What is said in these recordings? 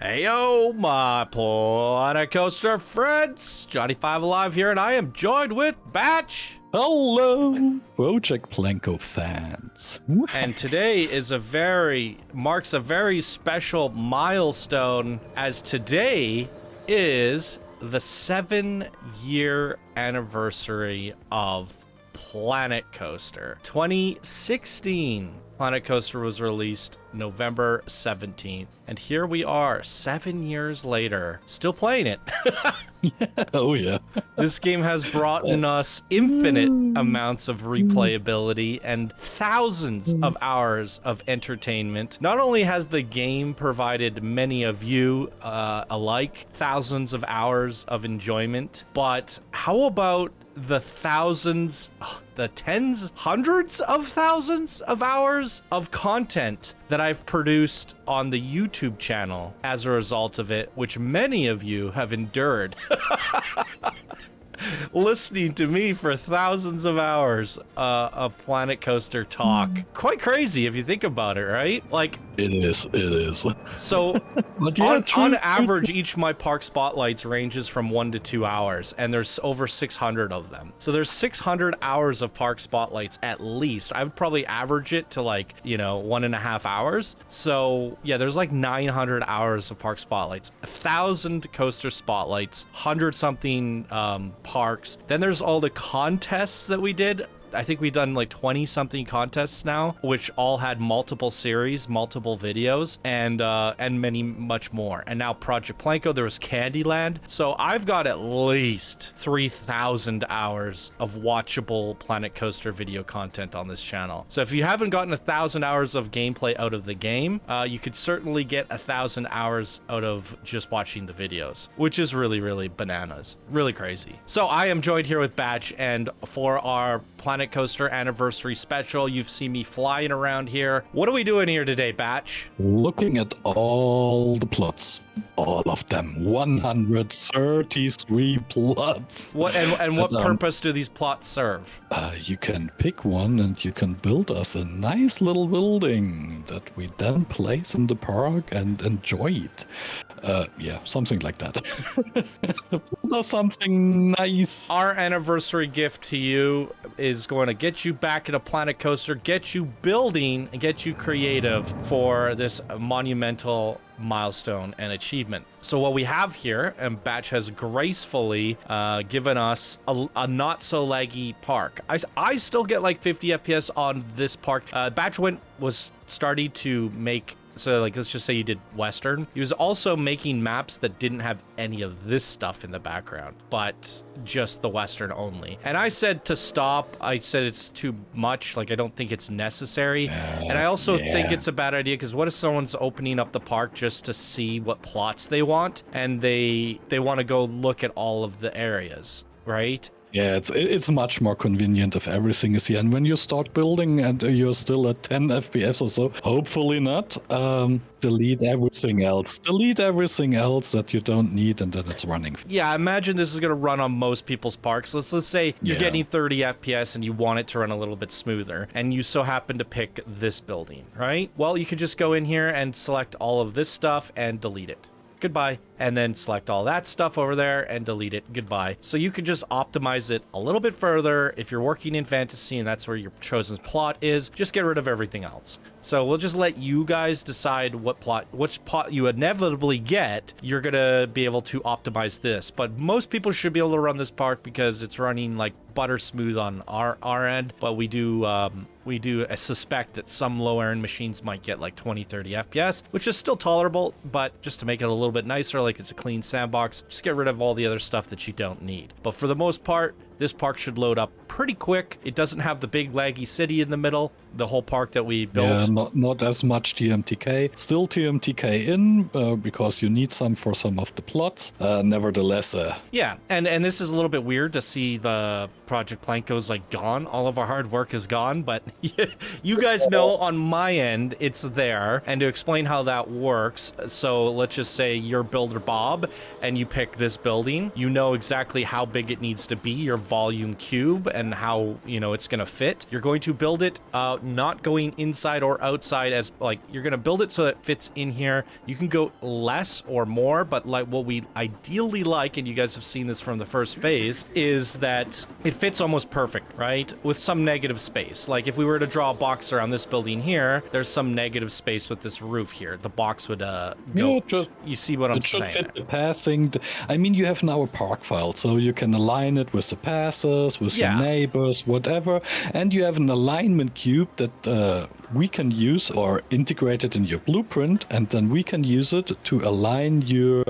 Heyo, my PlanCoaster friends! Johnny5 Alive here, and I am joined with Batch. Hello, Project PlanCo fans. And today marks a very special milestone, as today is the 7-year anniversary of PlanCoaster. 2016. PlanCoaster was released November 17th, and here we are 7 years later, still playing it. Oh yeah. This game has brought us infinite amounts of replayability and thousands of hours of entertainment. Not only has the game provided many of you alike thousands of hours of enjoyment, but how about the thousands, the tens, hundreds of thousands of hours of content that I've produced on the YouTube channel as a result of it, which many of you have endured. Listening to me for thousands of hours of PlanCoaster talk. Quite crazy if you think about it, right? Like, It is. So But yeah, on average, each of my park spotlights ranges from 1 to 2 hours, and there's over 600 of them. So there's 600 hours of park spotlights at least. I would probably average it to 1.5 hours. So yeah, there's like 900 hours of park spotlights, 1,000 coaster spotlights, 100 something parks. Then there's all the contests that we did. I think we've done like 20 something contests now, which all had multiple series, multiple videos, and many much more. And now Project PlanCo, there was Candyland. So I've got at least 3,000 hours of watchable PlanCoaster video content on this channel. So if you haven't gotten 1,000 hours of gameplay out of the game, you could certainly get 1,000 hours out of just watching the videos, which is really, really bananas. Really crazy. So I am joined here with Batch, and for our PlanCoaster anniversary special, you've seen me flying around here. What are we doing here today, Batch? Looking at all the plots. All of them. 133 plots. What and what purpose do these plots serve? You can pick one and you can build us a nice little building that we then place in the park and enjoy it. Yeah, something like that. That's something nice. Our anniversary gift to you is going to get you back into PlanCoaster, get you building, and get you creative for this monumental milestone and achievement. So what we have here, and Batch has gracefully given us a not so laggy park. I still get like 50 FPS on this park. Batch was starting to make, so like, let's just say you did Western. He was also making maps that didn't have any of this stuff in the background, but just the Western only. And I said to stop. I said it's too much. Like, I don't think it's necessary. And I also think it's a bad idea, because what if someone's opening up the park just to see what plots they want, and they want to go look at all of the areas, right? Yeah, it's much more convenient if everything is here. And when you start building and you're still at 10 FPS or so, hopefully not, delete everything else. Delete everything else that you don't need, and then it's running. Yeah, imagine this is going to run on most people's parks. Let's say you're getting 30 FPS and you want it to run a little bit smoother, and you so happen to pick this building, right? Well, you could just go in here and select all of this stuff and delete it. Goodbye. And then select all that stuff over there and delete it. Goodbye. So you can just optimize it a little bit further. If you're working in fantasy and that's where your chosen plot is, just get rid of everything else. So we'll just let you guys decide which plot you inevitably get. You're going to be able to optimize this. But most people should be able to run this park because it's running like butter smooth on our end. But we do suspect that some lower end machines might get like 20-30 FPS, which is still tolerable, but just to make it a little bit nicer, like it's a clean sandbox, just get rid of all the other stuff that you don't need. But for the most part, this park should load up pretty quick. It doesn't have the big laggy city in the middle, the whole park that we built. Yeah, not as much TMTK. Still TMTK in, because you need some for some of the plots. Nevertheless. Yeah, and this is a little bit weird to see the Project PlanCo's like gone. All of our hard work is gone, but you guys know on my end, it's there. And to explain how that works, so let's just say you're Builder Bob and you pick this building. You know exactly how big it needs to be. Your volume cube and how, you know, it's going to fit. You're going to build it not going inside or outside, as like you're going to build it so that it fits in here. You can go less or more, but like what we ideally like, and you guys have seen this from the first phase, is that it fits almost perfect, right? With some negative space. Like if we were to draw a box around this building here, there's some negative space with this roof here. The box would go. Yeah, you see what I'm saying? It should fit the passing. I mean, you have now a park file, so you can align it with the passes, with your neighbors, whatever. And you have an alignment cube that we can use or integrate it in your blueprint, and then we can use it to align your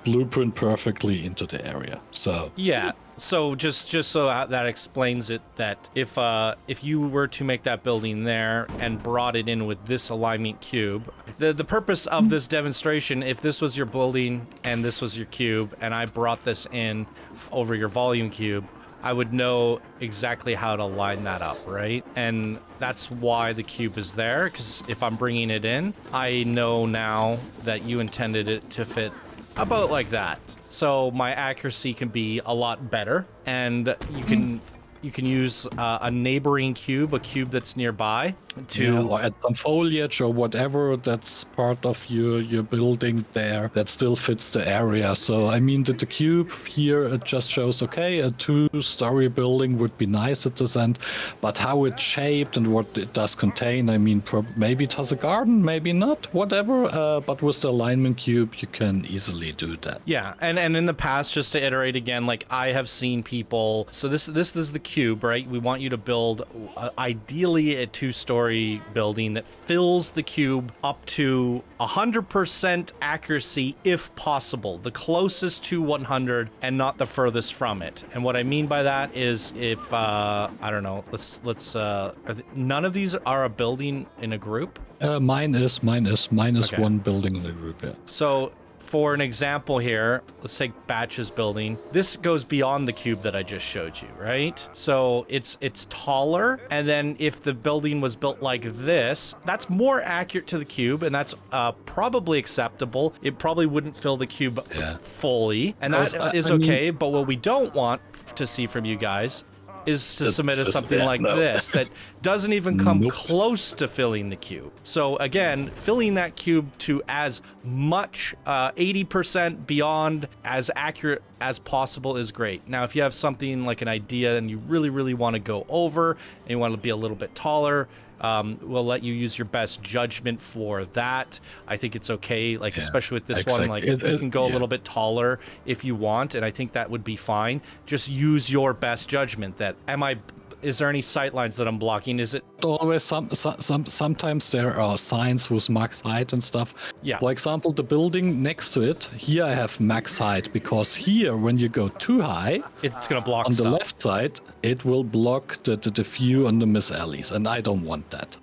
blueprint perfectly into the area. So yeah. So just so that explains it, that if you were to make that building there and brought it in with this alignment cube, the purpose of this demonstration, if this was your building and this was your cube and I brought this in over your volume cube, I would know exactly how to line that up, right? And that's why the cube is there, because if I'm bringing it in, I know now that you intended it to fit about like that. So my accuracy can be a lot better, and you can use a neighboring cube, a cube that's nearby, to or add some foliage or whatever that's part of your building there that still fits the area. So I mean that the cube here, it just shows, okay, a 2-story building would be nice at this end, but how it's shaped and what it does contain, I mean, maybe it has a garden, maybe not, whatever, but with the alignment cube you can easily do that. Yeah, and in the past, just to iterate again, like I have seen people, so this is the cube, right? We want you to build ideally a 2-story building that fills the cube up to 100% accuracy if possible, the closest to 100 and not the furthest from it. And what I mean by that is if I don't know, let's none of these are a building in a group. Mine is Okay. one building in the group. Yeah. So for an example here, let's take Batch's building. This goes beyond the cube that I just showed you, right? So it's taller, and then if the building was built like this, that's more accurate to the cube, and that's probably acceptable. It probably wouldn't fill the cube fully, and that is okay. But what we don't want to see from you guys is to submit us something like this that doesn't even come close to filling the cube. So again, filling that cube to as much 80% beyond as accurate as possible is great. Now, if you have something like an idea and you really want to go over and you want to be a little bit taller, we'll let you use your best judgment for that. I think it's okay, like especially with this one, like you can go a little bit taller if you want, and I think that would be fine. Just use your best judgment. That is there any sight lines that I'm blocking? Is it always sometimes there are signs with max height and stuff? Yeah. For example, the building next to it, here I have max height, because here when you go too high, it's gonna block on stuff. the left side, it will block the view on the miss alleys, and I don't want that.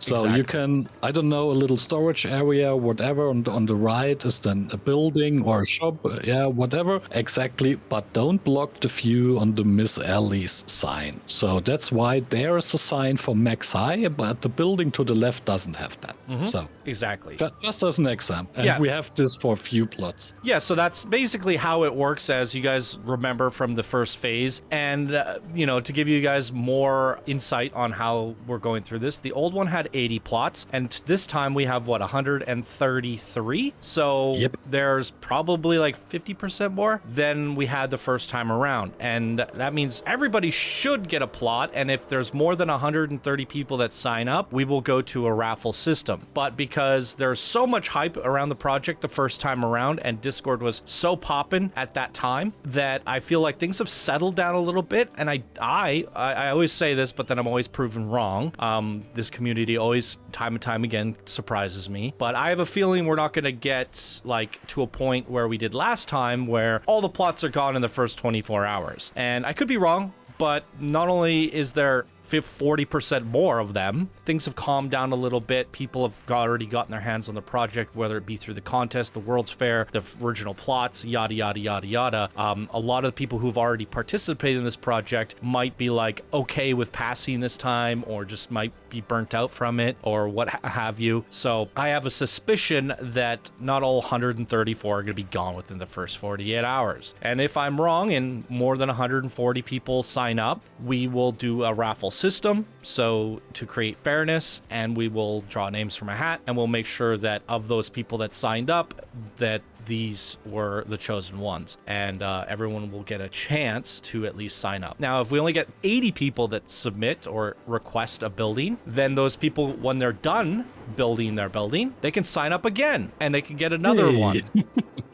So you can, I don't know, a little storage area, whatever, on the right is then a building or a shop, yeah, whatever. Exactly, but don't block the view on the Miss Alley's sign. So that's why there is a sign for max high, but the building to the left doesn't have that. So exactly. Just as an example. And we have this for a few plots. Yeah, so that's basically how it works, as you guys remember from the first phase. And, you know, to give you guys more insight on how we're going through this, the old one had 80 plots, and this time we have, what, 133? So there's probably like 50% more than we had the first time around. And that means everybody should get a plot, and if there's more than 130 people that sign up, we will go to a raffle system. But because there's so much hype around the project the first time around, and Discord was so poppin' at that time, that I feel like things have settled down a little bit. And I always say this, but then I'm always proven wrong. This community always, time and time again, surprises me. But I have a feeling we're not going to get like to a point where we did last time, where all the plots are gone in the first 24 hours. And I could be wrong, but not only is there 40% more of them. Things have calmed down a little bit. People have already gotten their hands on the project, whether it be through the contest, the World's Fair, the original plots, yada, yada, yada, yada. A lot of the people who've already participated in this project might be like okay with passing this time, or just might be burnt out from it, or what have you. So I have a suspicion that not all 134 are going to be gone within the first 48 hours. And if I'm wrong and more than 140 people sign up, we will do a raffle system, so to create fairness, and we will draw names from a hat, and we'll make sure that of those people that signed up, that these were the chosen ones, and everyone will get a chance to at least sign up. Now, if we only get 80 people that submit or request a building, then those people, when they're done building their building, they can sign up again and they can get another one.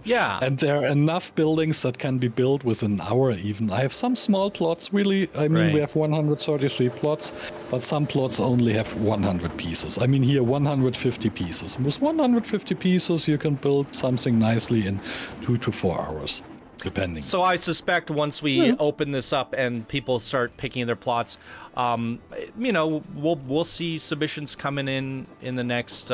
Yeah. And there are enough buildings that can be built within an hour even. I have some small plots, really. I mean, we have 133 plots, but some plots only have 100 pieces. I mean, here 150 pieces. With 150 pieces, you can build something nicely in 2 to 4 hours. Depending. So I suspect once we open this up and people start picking their plots, we'll see submissions coming in the next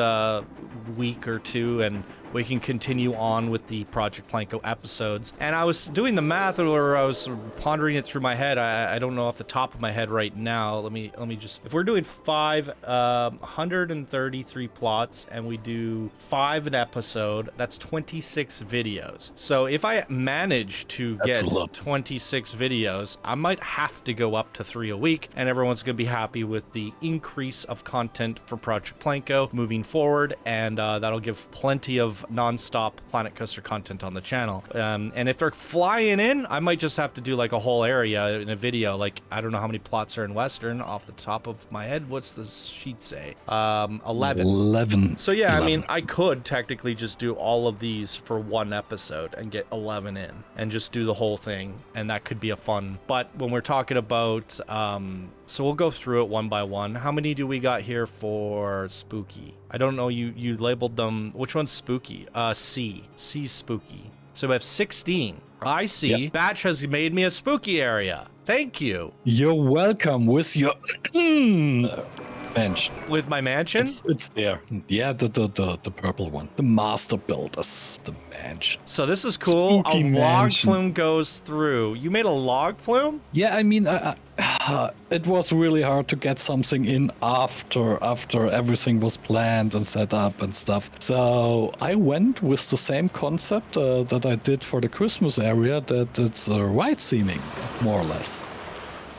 week or two, and we can continue on with the Project PlanCo episodes. And I was doing the math, or I was pondering it through my head. I don't know off the top of my head right now. Let me just, if we're doing 133 plots and we do 5 an episode, that's 26 videos. So if I manage to get 26 videos, I might have to go up to 3 a week, and everyone's going to be happy with the increase of content for Project PlanCo moving forward, and that'll give plenty of non-stop Planet Coaster content on the channel. And if they're flying in, I might just have to do like a whole area in a video. Like, I don't know how many plots are in Western off the top of my head. What's the sheet say? 11. So yeah, 11. I mean, I could technically just do all of these for one episode and get 11 in and just do the whole thing, and that could be a fun. But when we're talking about so we'll go through it one by one. How many do we got here for spooky? I don't know, you labeled them. Which one's spooky? C's spooky. So we have 16. I see. Yep. Batch has made me a spooky area. Thank you. You're welcome with your mansion. With my mansion? It's there. Yeah, the purple one. The master builders. The mansion. So this is cool. Spooky a log mansion. flume goes through. You made a log flume? Yeah, I mean, it was really hard to get something in after everything was planned and set up and stuff. So I went with the same concept that I did for the Christmas area, that it's ride theming, more or less.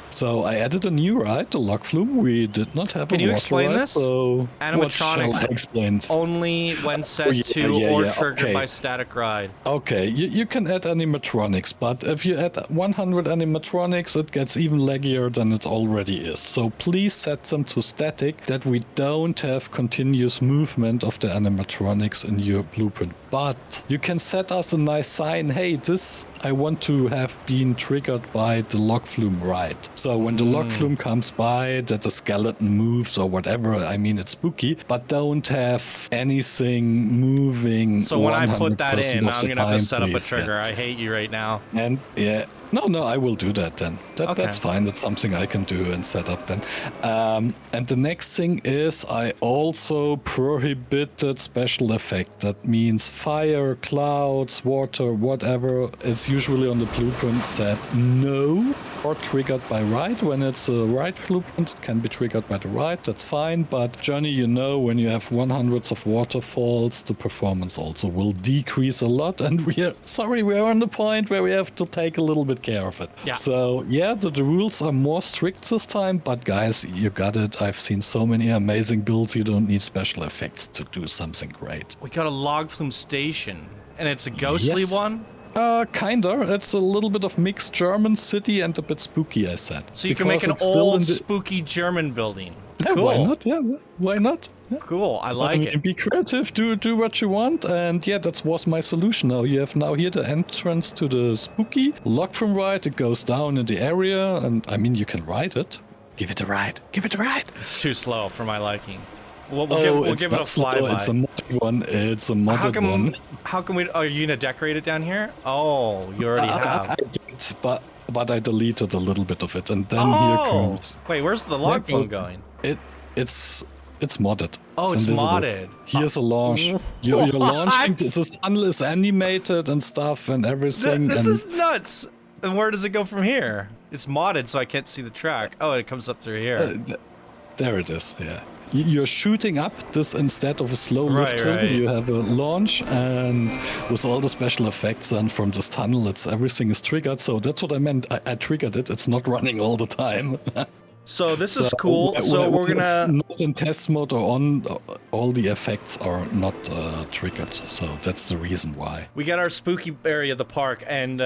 So I added a new ride, the log flume. We did not have Can a you water explain ride, this? So Animatronics explained. only when set to or triggered by static ride. Okay, you can add animatronics, but if you add 100 animatronics, it gets even laggier than it already is. So please set them to static, that we don't have continuous movement of the animatronics in your blueprint. But you can set us a nice sign, hey, this I want to have been triggered by the log flume ride. So when the log flume comes by, that the skeleton moves or whatever, I mean, it's spooky, but don't have anything moving. So when I put that in, I'm going to have to set up a trigger. Yeah. I hate you right now. And yeah. No, I will do that then. That's fine. That's something I can do and set up then. And the next thing is I also prohibited special effect. That means fire, clouds, water, whatever. It's usually on the blueprint set no or triggered by ride. When it's a ride blueprint, it can be triggered by the ride. That's fine. But Johnny, when you have 100s of waterfalls, the performance also will decrease a lot. And we are on the point where we have to take a little bit care of it. Yeah. So yeah, the rules are more strict this time, but guys, you got it. I've seen so many amazing builds. You don't need special effects to do something great. We got a log flume station, and it's a ghostly one? Kinda. It's a little bit of mixed German city and a bit spooky, I said. So you can make an old spooky German building. Yeah, cool. Why not? Yeah, why not? Yeah. Cool, I like it. Be creative, do what you want, and yeah, that was my solution. Now you have here the entrance to the spooky log flume ride. It goes down in the area, and I mean, you can ride it. Give it a ride. It's too slow for my liking. We'll give it a flyby. It's a modded one. It's a modded one. How can we? Are you gonna decorate it down here? Oh, you already have. I did, but but I deleted a little bit of it, and then here Oh! comes. Wait, where's the log There phone goes- going? It's modded. Oh, it's invisible. modded. Here's a launch. You're launching. What? This tunnel is animated and stuff and everything. This and is nuts. And where does it go from here? It's modded, so I can't see the track. Oh, it comes up through here. there it is. Yeah. You're shooting up this instead of a slow lift hill. Right. You have a launch, and with all the special effects and from this tunnel, everything is triggered. So that's what I meant. I triggered it. It's not running all the time. So this is cool. So we're when it's gonna. not in test mode or on. All the effects are not triggered. So that's the reason why. We got our spooky area of the park, and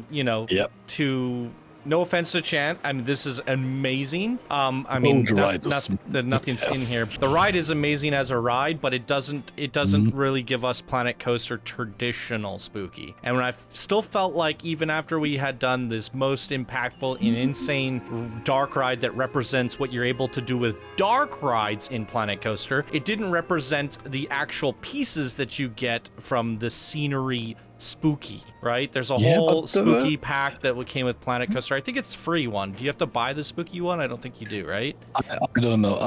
Yep. to. No offense to Chant, I mean, this is amazing. I mean, the ride is nothing's in here. The ride is amazing as a ride, but it doesn't really give us Planet Coaster traditional spooky. And when I still felt like even after we had done this most impactful and insane dark ride that represents what you're able to do with dark rides in Planet Coaster, it didn't represent the actual pieces that you get from the scenery spooky, right? There's a whole spooky pack that came with Planet Coaster. I think it's free one. Do you have to buy the spooky one? I don't think you do, right? I don't know.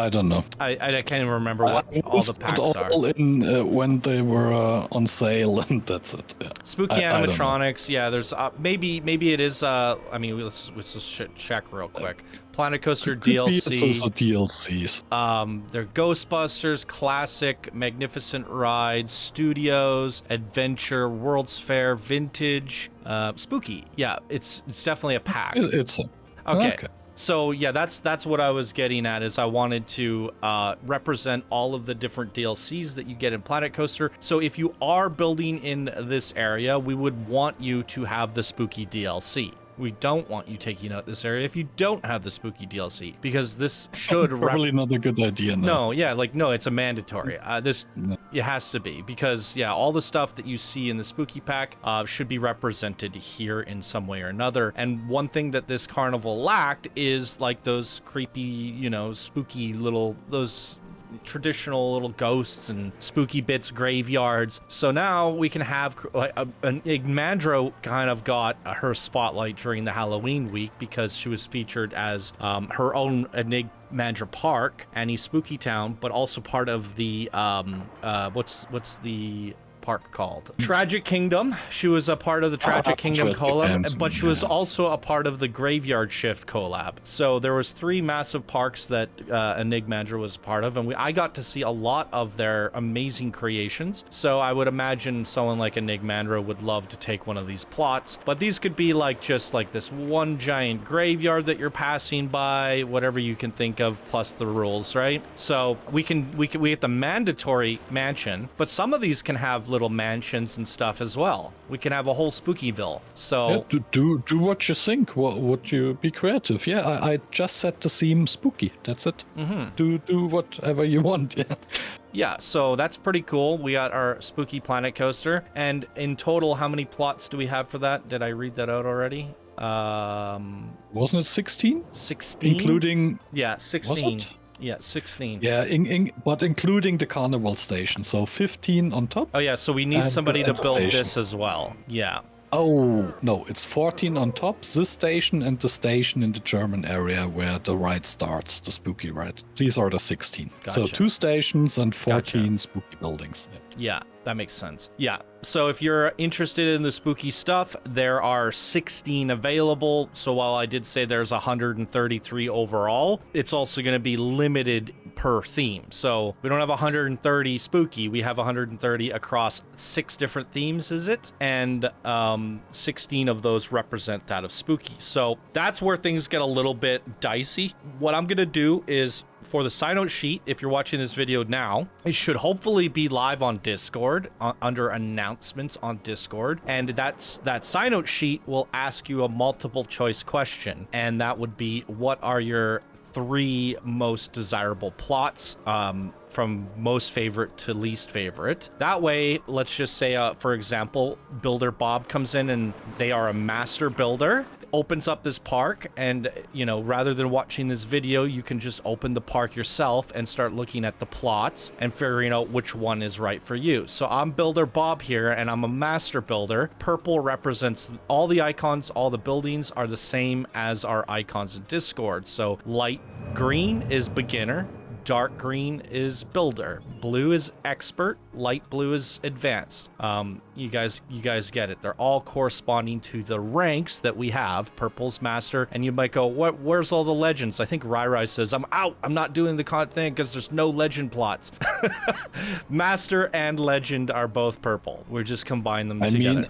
I can't even remember what all the packs are. All in when they were on sale, and that's it. Yeah. Spooky animatronics. Yeah, there's maybe it is. I mean, let's just check real quick. Planet Coaster DLC. DLCs. They're Ghostbusters, Classic, Magnificent Rides, Studios, Adventure, World's Fair, Vintage, Spooky. Yeah, it's definitely a pack. It's okay. So yeah, that's what I was getting at. Is I wanted to represent all of the different DLCs that you get in Planet Coaster. So if you are building in this area, we would want you to have the Spooky DLC. We don't want you taking out this area if you don't have the Spooky DLC, because this should probably not a good idea. No, it's a mandatory. It has to be, because all the stuff that you see in the Spooky pack should be represented here in some way or another. And one thing that this carnival lacked is like those creepy, spooky those traditional little ghosts and spooky bits, graveyards. So now we can have Enigmandro kind of got her spotlight during the Halloween week because she was featured as her own Enigmandra Park, Annie's Spooky Town, but also part of the what's the park called? Tragic Kingdom. She was a part of the Tragic Kingdom collab, but she was also a part of the Graveyard Shift collab. So there was 3 massive parks that Enigmandra was a part of, and I got to see a lot of their amazing creations. So I would imagine someone like Enigmandra would love to take one of these plots, but these could be like just like this one giant graveyard that you're passing by, whatever you can think of, plus the rules, right? So we get the mandatory mansion, but some of these can have little mansions and stuff as well. We can have a whole Spookyville. So do what you think. Would you be creative? Yeah, I just set the theme spooky. That's it. Do whatever you want. Yeah, so that's pretty cool. We got our Spooky Planet Coaster, and in total, how many plots do we have for that? Did I read that out already? Wasn't it 16? 16, including 16. Was it? Yeah, 16. Yeah, but including the carnival station, so 15 on top. Oh yeah, so we need somebody to build this as well. Yeah. Oh, no, it's 14 on top, this station and the station in the German area where the ride starts, the spooky ride. These are the 16. Gotcha. So 2 stations and 14 Gotcha. spooky buildings. Yeah, that makes sense. Yeah. So if you're interested in the spooky stuff, there are 16 available. So while I did say there's 133 overall, it's also going to be limited per theme. So we don't have 130 spooky. We have 130 across 6 different themes, is it? And 16 of those represent that of spooky. So that's where things get a little bit dicey. What I'm going to do is, for the sign note sheet, if you're watching this video now, it should hopefully be live on Discord under announcements on Discord. And that sign note sheet will ask you a multiple choice question. And that would be, what are your 3 most desirable plots, from most favorite to least favorite. That way, let's just say, for example, Builder Bob comes in and they are a master builder opens up this park, and rather than watching this video, you can just open the park yourself and start looking at the plots and figuring out which one is right for you. So I'm Builder Bob here, and I'm a master builder. Purple represents all the icons, all the buildings are the same as our icons in Discord. So light green is beginner, dark green is builder, blue is expert, light blue is advanced. You guys get it. They're all corresponding to the ranks that we have. Purple's master, and you might go, where's all the legends? I think Rai says, I'm out. I'm not doing the content because there's no legend plots. Master and legend are both purple. We just combine them together.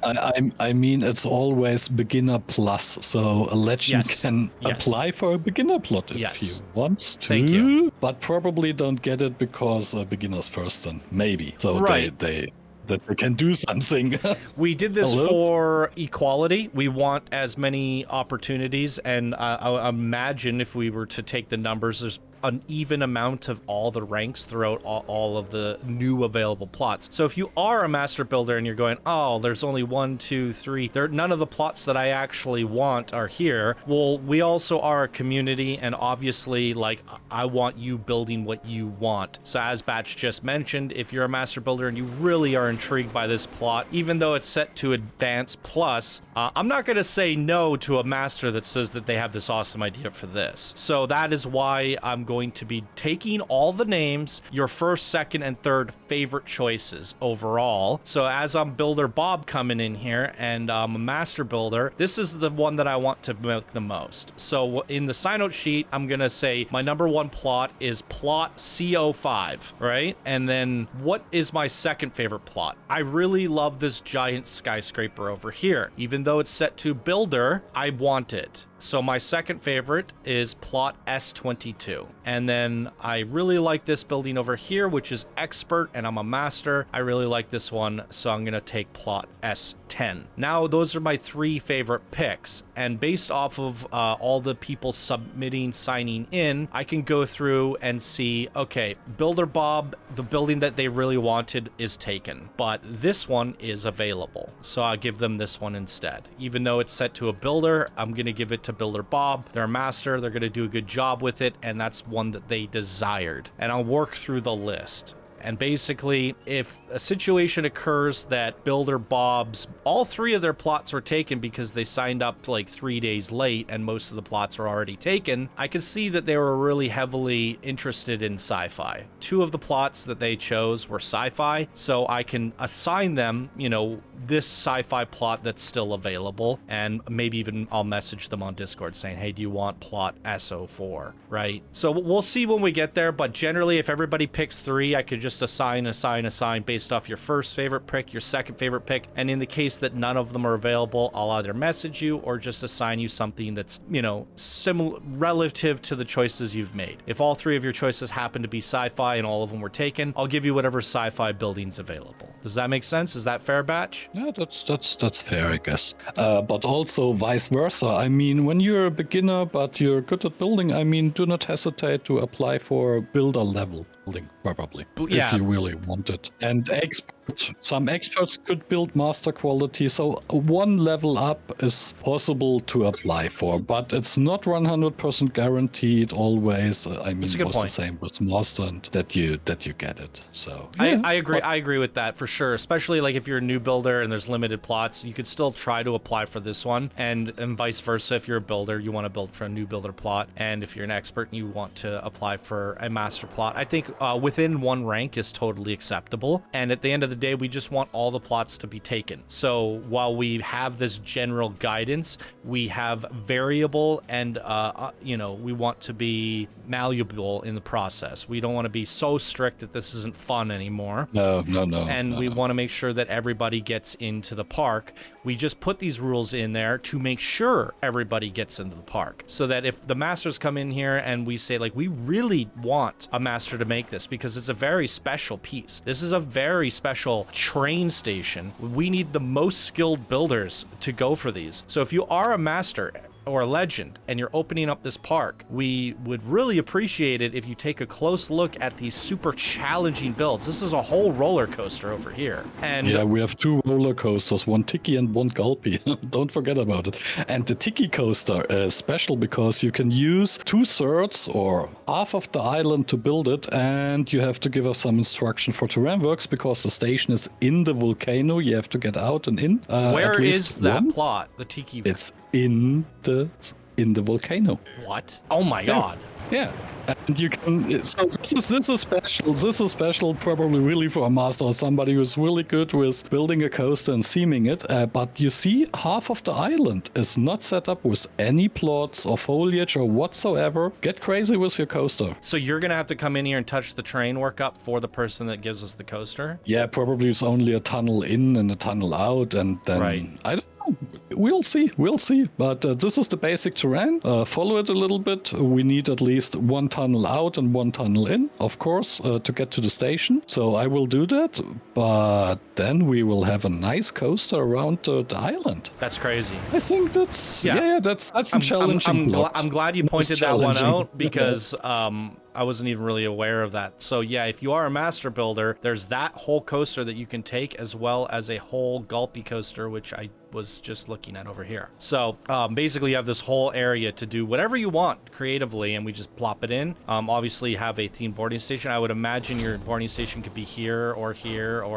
I mean, it's always beginner plus, so a legend can apply for a beginner plot if he wants to. Thank you. But probably don't get it because beginners first, then maybe. So that they can do something. We did this for equality. We want as many opportunities, and I imagine if we were to take the numbers, there's an even amount of all the ranks throughout all of the new available plots. So if you are a master builder and you're going, oh, there's only 1, 2, 3, none of the plots that I actually want are here. Well, we also are a community, and obviously, like, I want you building what you want. So as Batch just mentioned, if you're a master builder and you really are intrigued by this plot, even though it's set to advanced plus, I'm not going to say no to a master that says that they have this awesome idea for this. So that is why I'm going to be taking all the names, your first, second, and third favorite choices overall. So as I'm Builder Bob coming in here, and I'm a master builder, this is the one that I want to make the most. So in the sign out sheet, I'm going to say my number 1 plot is plot CO5, right? And then what is my second favorite plot? I really love this giant skyscraper over here. Even though it's set to builder, I want it. So my second favorite is plot S22. And then I really like this building over here, which is expert, and I'm a master. I really like this one, so I'm going to take plot S10. Now, those are my 3 favorite picks. And based off of all the people signing in, I can go through and see, okay, Builder Bob, the building that they really wanted is taken, but this one is available. So I'll give them this one instead. Even though it's set to a builder, I'm going to give it to Builder Bob. They're a master. They're going to do a good job with it, and that's one that they desired. And I'll work through the list. And basically, if a situation occurs that Builder Bob's, all 3 of their plots were taken because they signed up like 3 days late and most of the plots are already taken, I could see that they were really heavily interested in sci-fi. 2 of the plots that they chose were sci-fi, so I can assign them, this sci-fi plot that's still available, and maybe even I'll message them on Discord saying, hey, do you want plot SO4, right? So we'll see when we get there, but generally, if everybody picks 3, I could just assign based off your first favorite pick, your second favorite pick, and in the case that none of them are available, I'll either message you or just assign you something that's, similar, relative to the choices you've made. If all 3 of your choices happen to be sci-fi and all of them were taken, I'll give you whatever sci-fi building's available. Does that make sense? Is that fair, Batch? Yeah, that's fair, I guess. But also vice versa. I mean, when you're a beginner but you're good at building, I mean, do not hesitate to apply for builder level building, probably, if you really want it. And some experts could build master quality, so 1 level up is possible to apply for, but it's not 100% guaranteed always. I mean, it was the same with master, and that you get it. So yeah, I agree with that for sure. Especially like if you're a new builder and there's limited plots, you could still try to apply for this one, and vice versa. If you're a builder, you want to build for a new builder plot, and if you're an expert and you want to apply for a master plot, I think within 1 rank is totally acceptable. And at the end of the day, we just want all the plots to be taken. So while we have this general guidance, we have variable and we want to be malleable in the process. We don't want to be so strict that this isn't fun anymore. No. And we want to make sure that everybody gets into the park. We just put these rules in there to make sure everybody gets into the park, so that if the masters come in here and we say, like, we really want a master to make this because it's a very special piece. This is a very special train station. We need the most skilled builders to go for these. So if you are a master or legend and you're opening up this park, we would really appreciate it if you take a close look at these super challenging builds. This is a whole roller coaster over here. And yeah, we have 2 roller coasters, one Tiki and one Gulpy. Don't forget about it. And the Tiki coaster is special because you can use 2/3 or half of the island to build it, and you have to give us some instruction for terrain works because the station is in the volcano. You have to get out and in. where is that plot? The Tiki. It's in the volcano. What? Oh my God. Yeah, and you can. So this is special. This is special, probably really for a master or somebody who's really good with building a coaster and theming it. But you see, half of the island is not set up with any plots or foliage or whatsoever. Get crazy with your coaster. So you're gonna have to come in here and touch the terrain work up for the person that gives us the coaster. Yeah, probably it's only a tunnel in and a tunnel out, and then I don't. We'll see. But this is the basic terrain. Follow it a little bit. We need at least 1 tunnel out and 1 tunnel in, of course, to get to the station. So I will do that. But then we will have a nice coaster around the island. That's crazy. I think that's that's a challenging block. I'm glad you pointed that one out because I wasn't even really aware of that. So yeah, if you are a master builder, there's that whole coaster that you can take, as well as a whole Gulpy coaster, which I was just looking at over here. So basically you have this whole area to do whatever you want creatively, and we just plop it in. Obviously you have a themed boarding station. I would imagine your boarding station could be here or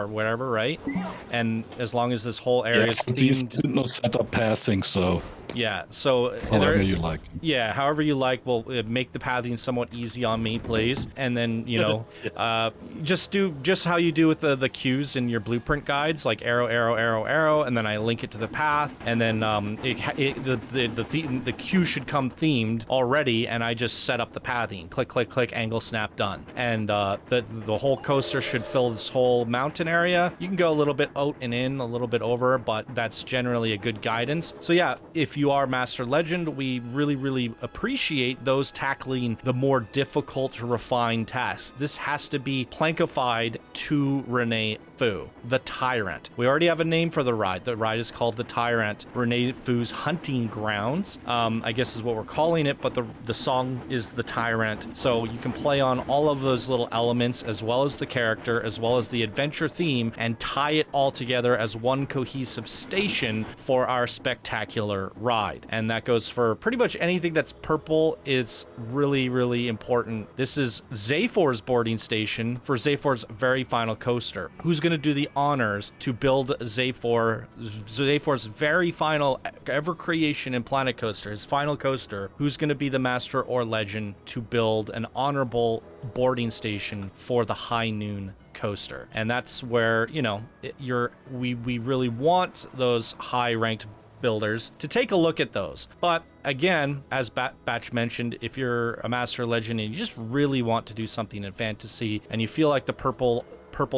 whatever, right? And as long as this whole area is themed. These did not set up passing, so yeah, so however you like. Yeah, however you like. Well, make the pathing somewhat easy on me, please. And then, you know, just how you do with the cues in your blueprint guides, like arrow, arrow, arrow, arrow, and then I link it to the path, and then the cue should come themed already, and I just set up the pathing. Click, click, click, angle, snap, done. And the whole coaster should fill this whole mountain area. You can go a little bit out and in, a little bit over, but that's generally a good guidance. So yeah, if you are Master Legend, we really, really appreciate those tackling the more difficult to refine tasks. This has to be plankified to Renee Fu, the Tyrant. We already have a name for the ride. The ride is called the Tyrant, Renee Fu's Hunting Grounds, I guess is what we're calling it, but the song is the Tyrant. So you can play on all of those little elements, as well as the character, as well as the adventure theme, and tie it all together as one cohesive station for our spectacular ride. And that goes for pretty much anything that's purple. Is really, really important. This is Zayfor's boarding station for Zayfor's very final coaster. Who's going to do the honors to build Zayfor's very final ever creation in Planet Coaster, his final coaster? Who's going to be the master or legend to build an honorable boarding station for the High Noon coaster? And that's where, you know, we really want those high ranked builders to take a look at those. But again, as Batch mentioned, if you're a Master Legend and you just really want to do something in fantasy and you feel like the purple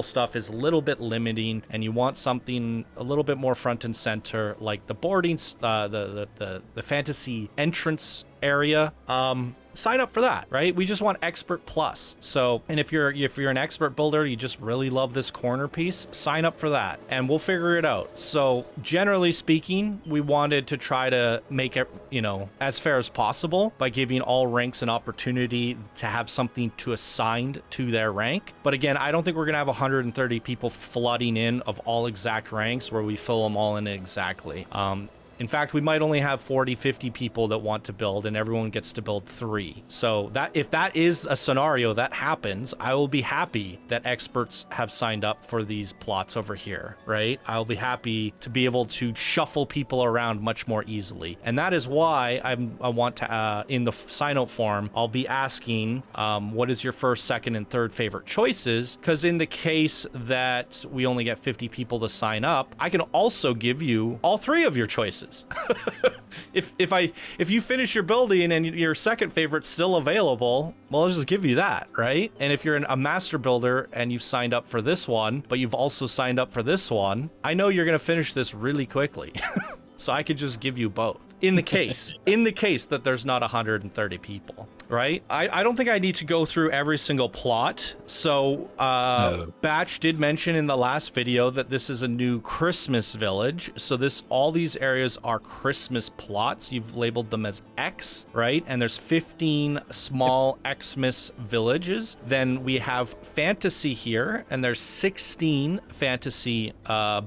stuff is a little bit limiting and you want something a little bit more front and center, like the boarding, the fantasy entrance area, sign up for that, right? We just want Expert Plus. So, and if you're an expert builder, you just really love this corner piece, sign up for that and we'll figure it out. So generally speaking, we wanted to try to make it, you know, as fair as possible by giving all ranks an opportunity to have something to assigned to their rank. But again, I don't think we're gonna have 130 people flooding in of all exact ranks where we fill them all in exactly. In fact, we might only have 40, 50 people that want to build, and everyone gets to build 3. So that if that is a scenario that happens, I will be happy that experts have signed up for these plots over here, right? I'll be happy to be able to shuffle people around much more easily. And that is why I want to, in the sign-up form, I'll be asking, what is your first, second, and third favorite choices? Because in the case that we only get 50 people to sign up, I can also give you all 3 of your choices. If you finish your building and your second favorite's still available, well, I'll just give you that, right? And if you're a master builder and you've signed up for this one, but you've also signed up for this one, I know you're gonna finish this really quickly. So I could just give you both. In the case that there's not 130 people, right? I don't think I need to go through every single plot. So Batch did mention in the last video that this is a new Christmas village. So all these areas are Christmas plots. You've labeled them as X, right? And there's 15 small Xmas villages. Then we have fantasy here, and there's 16 fantasy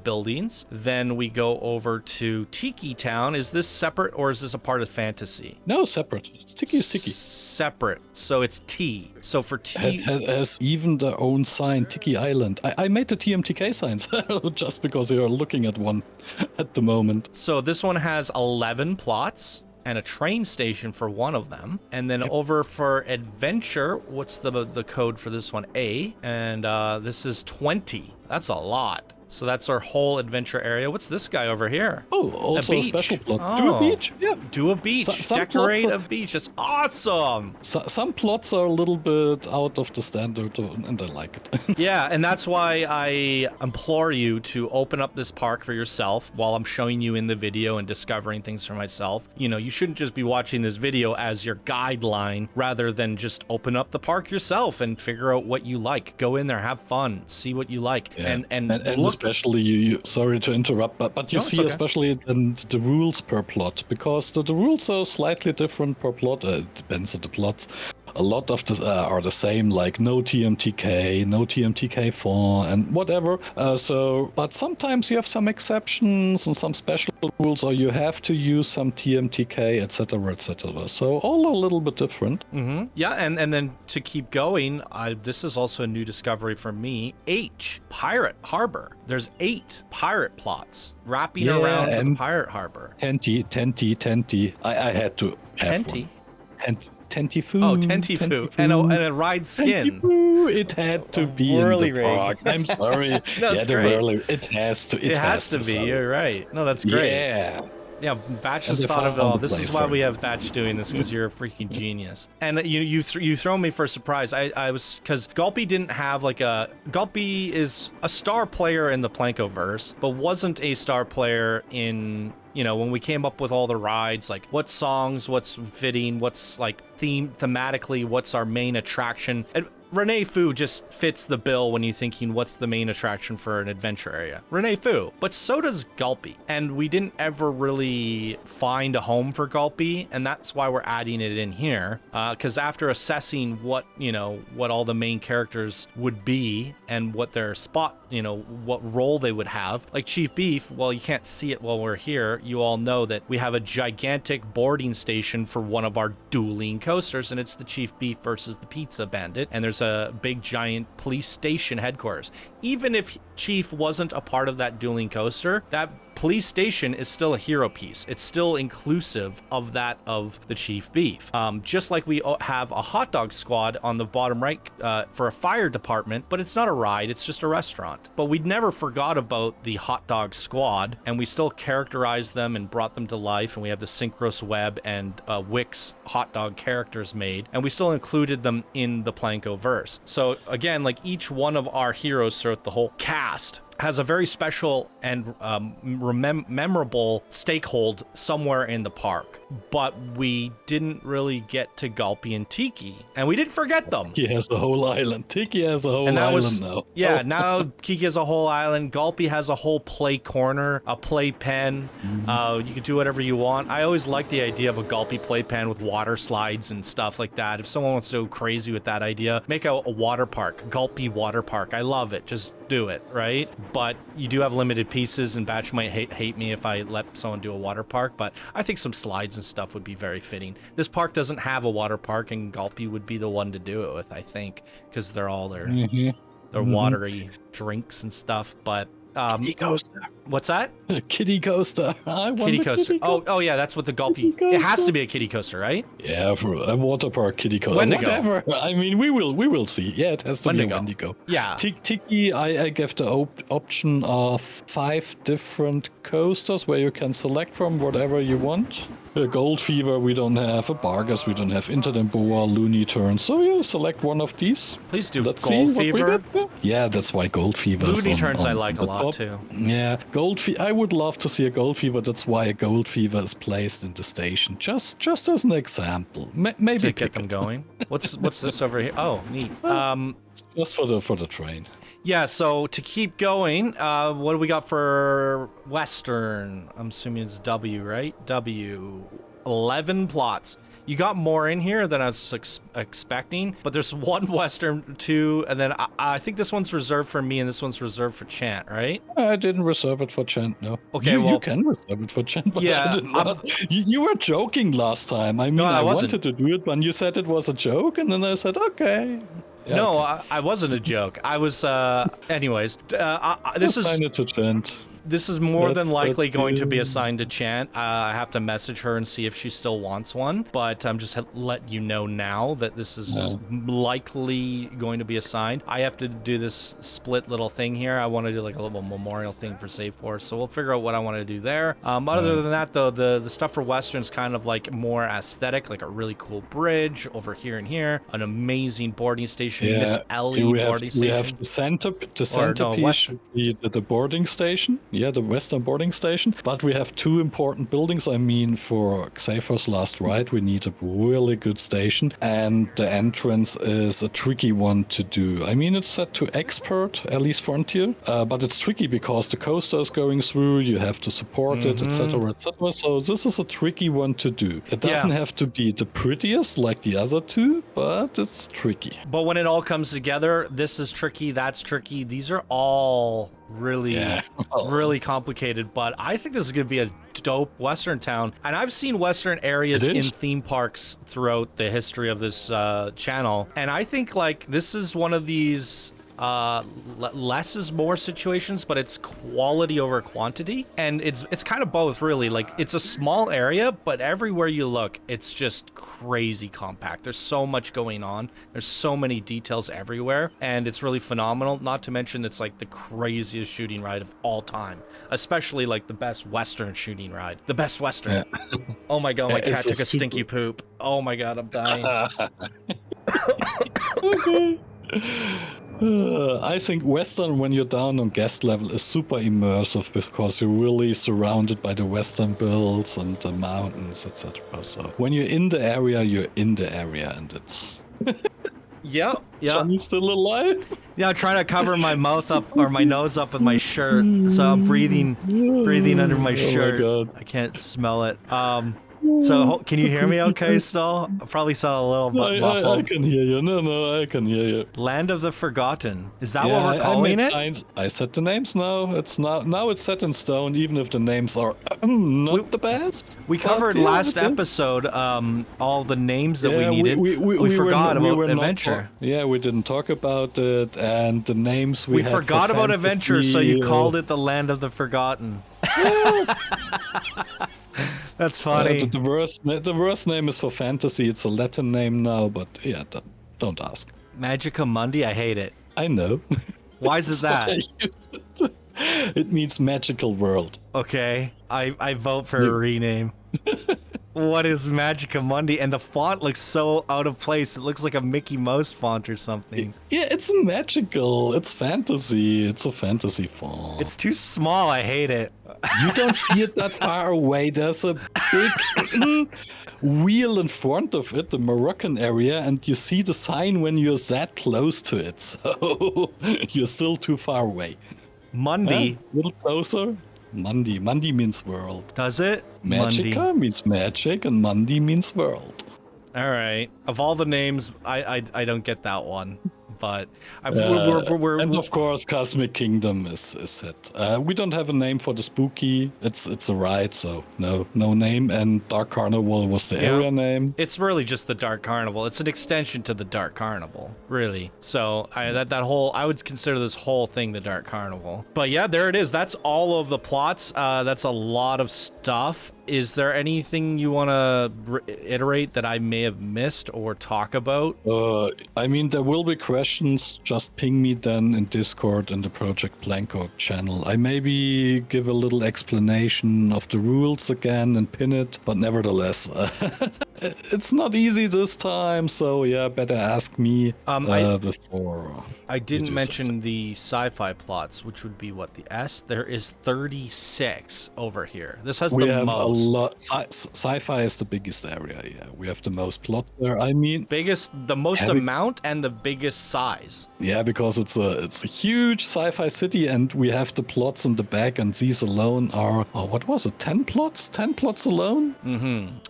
buildings. Then we go over to Tiki Town. Is this separate or is this a part of fantasy? No, separate. Tiki is Tiki. Separate. So it's T. So for T... It has even their own sign, Tiki Island. I made the TMTK signs just because you're looking at one at the moment. So this one has 11 plots and a train station for one of them. And then over for adventure, what's the code for this one? A. And this is 20. That's a lot. So that's our whole adventure area. What's this guy over here? Oh, also a special plot. Do a beach? Yeah. Do a beach. Decorate a beach. That's awesome. Some plots are a little bit out of the standard, and I like it. Yeah, and that's why I implore you to open up this park for yourself while I'm showing you in the video and discovering things for myself. You know, you shouldn't just be watching this video as your guideline rather than just open up the park yourself and figure out what you like. Go in there, have fun, see what you like. Yeah. And look, especially you sorry to interrupt, but you see especially the rules per plot, because the rules are slightly different per plot. It depends on the plots. A lot of the are the same, like no TMTK, no TMTK4, and whatever. But sometimes you have some exceptions and some special rules, or you have to use some TMTK, etc., etc. So all a little bit different. Mm-hmm. Yeah, and then to keep going, this is also a new discovery for me. H, Pirate Harbor. There's 8 pirate plots wrapping around the Pirate Harbor. Tenty. I had to have Tenty. one. Tenty-foo. Oh, Tenty-foo. And a ride skin. Tenty-foo. It had to be whirly in the park. I'm sorry. That's great. It has to. It has to be. Sorry. You're right. No, that's great. Yeah. Yeah, Batch has thought of it all. This is why we have Batch doing this, because you're a freaking genius. And you throw me for a surprise. I was, because Gulpy didn't have Gulpy is a star player in the PlanCo verse, but wasn't a star player in, when we came up with all the rides, like what songs, what's fitting, what's like thematically, what's our main attraction. And Renee Fu just fits the bill when you're thinking what's the main attraction for an adventure area. Renee Fu. But so does Gulpy. And we didn't ever really find a home for Gulpy, and that's why we're adding it in here. Because after assessing what all the main characters would be and what their what role they would have, like Chief Beef, well, you can't see it while we're here. You all know that we have a gigantic boarding station for one of our dueling coasters, and it's the Chief Beef versus the Pizza Bandit. And there's a big giant police station headquarters. Even if Chief wasn't a part of that dueling coaster, that police station is still a hero piece. It's still inclusive of that of the Chief Beef. Just like we have a hot dog squad on the bottom right for a fire department, but it's not a ride, it's just a restaurant. But we never forgot about the hot dog squad, and we still characterized them and brought them to life, and we have the Synchros Web and Wix hot dog characters made, and we still included them in the PlanCo verse. So again, like each one of our heroes throughout the whole cast has a very special and memorable stakehold somewhere in the park. But we didn't really get to Gulpy and Tiki, and we didn't forget them. He has a whole island. Tiki has a whole island now. Yeah, now Kiki has a whole island. Gulpy has a whole play corner, a play pen. You can do whatever you want. I always like the idea of a Gulpy play pen with water slides and stuff like that. If someone wants to go crazy with that idea, make a water park, Gulpy water park. I love it. Just do it, right? But you do have limited pieces, and Batch might hate me if I let someone do a water park, but I think some slides and stuff would be very fitting. This park doesn't have a water park, and Gulpy would be the one to do it with, I think, because they're all their watery drinks and stuff. But Kitty coaster. What's that? Kitty coaster. Kitty coaster. Oh, yeah, that's what the Gulpy. It has to be a kitty coaster, right? Yeah, for a water park kitty coaster. Whatever. I mean, we will see. Yeah, it has to be a Wendigo. Yeah. Tiki, I gave the option of 5 different coasters where you can select from whatever you want. A Gold Fever we don't have, a Bargas we don't have, Intertemporal, Looney Turn. So you select one of these. Please do. Let's Gold see Fever. Yeah, that's why Gold Fever is Looney Turns I on like a the lot top. too. Yeah, I would love to see a Gold Fever. That's why a Gold Fever is placed in the station. Just as an example. Maybe To get pick them it. going. What's this over here? Oh, neat. Just for the train. Yeah, so to keep going, what do we got for Western? I'm assuming it's W, right? W. 11 plots. You got more in here than I was expecting, but there's one Western, two, and then I think this one's reserved for me and this one's reserved for Chant, right? I didn't reserve it for Chant, no. Okay, you can reserve it for Chant, but yeah, I did not. You were joking last time. I mean, No, I I wasn't. wanted to do it when you said it was a joke, and then I said, okay. Yeah, no, okay. I wasn't a joke. I was, anyways, this is... Assign it to Chant. This is more than likely that's going to be good. assigned to Chant. I have to message her and see if she still wants one, but I'm just let you know now that this is likely going to be assigned. I have to do this split little thing here. I want to do like a little memorial thing for Save Force, so we'll figure out what I want to do there. Other than that, though, the stuff for Western is kind of like more aesthetic, like a really cool bridge over here and here, an amazing boarding station, Miss Ellie boarding station. We have the centerpiece should be the boarding station. Yeah, the Western boarding station. But we have two important buildings. I mean, for Xaver's Last Ride, we need a really good station. And the entrance is a tricky one to do. I mean, it's set to expert, at least Frontier. But it's tricky because the coaster is going through, you have to support it, etc., etc. So this is a tricky one to do. It doesn't have to be the prettiest like the other two, but it's tricky. But when it all comes together, this is tricky, that's tricky. These are all really complicated, but I think this is going to be a dope Western town. And I've seen Western areas in theme parks throughout the history of this channel, and I think like this is one of these less is more situations, but it's quality over quantity, and it's kind of both, really. Like, it's a small area, but everywhere you look, it's just crazy compact. There's so much going on, there's so many details everywhere, and it's really phenomenal. Not to mention it's like the craziest shooting ride of all time, especially like the best Western shooting ride, the best Western. Oh my god, my cat took a stinky poop. Oh my god, I'm dying. Okay. I think Western, when you're down on guest level, is super immersive because you're really surrounded by the Western builds and the mountains, etc. So when you're in the area, and it's... Yeah. Johnny's still alive? Yeah, I'm trying to cover my mouth up or my nose up with my shirt, so I'm breathing under my shirt. Oh my god. I can't smell it. So can you hear me okay still? I probably sound a little bit muffled. I can hear you. No, I can hear you. Land of the Forgotten. Is that what we're calling it? Signs. I set the names now. Now it's set in stone, even if the names are not the best. We covered last episode all the names that we needed. We forgot about Adventure. We didn't talk about it, and the names we forgot about Adventure, so you called it the Land of the Forgotten. That's funny. The worst name is for fantasy. It's a Latin name now, but yeah, don't ask. Magica Mundi? I hate it. I know. Why is it that? It means magical world. Okay, I vote for a rename. What is Magica Mundi? And the font looks so out of place. It looks like a Mickey Mouse font or something. Yeah, it's magical. It's fantasy. It's a fantasy font. It's too small. I hate it. You don't see it that far away. There's a big wheel in front of it, the Moroccan area, and you see the sign when you're that close to it. So you're still too far away. Mundi. A little closer. Mundi. Mundi means world. Does it? Magica means magic, and Mundi means world. All right. Of all the names, I don't get that one. But and of course, Cosmic Kingdom is set. We don't have a name for the spooky. It's a ride, so no name. And Dark Carnival was the area name. It's really just the Dark Carnival. It's an extension to the Dark Carnival, really. So I would consider this whole thing the Dark Carnival. But yeah, there it is. That's all of the plots. That's a lot of stuff. Is there anything you want to reiterate that I may have missed or talk about? I mean, there will be questions. Just ping me then in Discord in the Project PlanCo channel. I maybe give a little explanation of the rules again and pin it, but nevertheless, It's not easy this time, so yeah, better ask me before. I you didn't do mention the sci-fi plots, which would be what, the S? There is 36 over here. This has We the have a most. lot. Sci-fi is the biggest area. Yeah, we have the most plots there. I mean, The most Yeah, we- amount and the biggest size. yeah, because it's a huge sci-fi city, and we have the plots in the back, and these alone are what was it? 10 plots? 10 plots alone?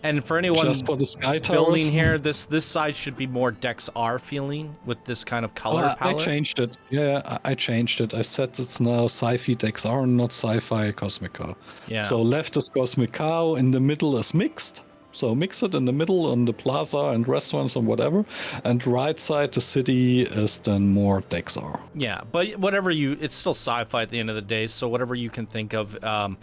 And for anyone Just for the sky towers. building here, this side should be more Dex R feeling with this kind of color I palette. changed it. Yeah, I changed it. I said it's now sci-fi DexR, not sci-fi Cosmico. Yeah. So left is Cosmicao, in the middle is mixed. So mix it in the middle on the plaza and restaurants and whatever. And right side, the city is then more DexR. Yeah, but it's still sci-fi at the end of the day. So whatever you can think of,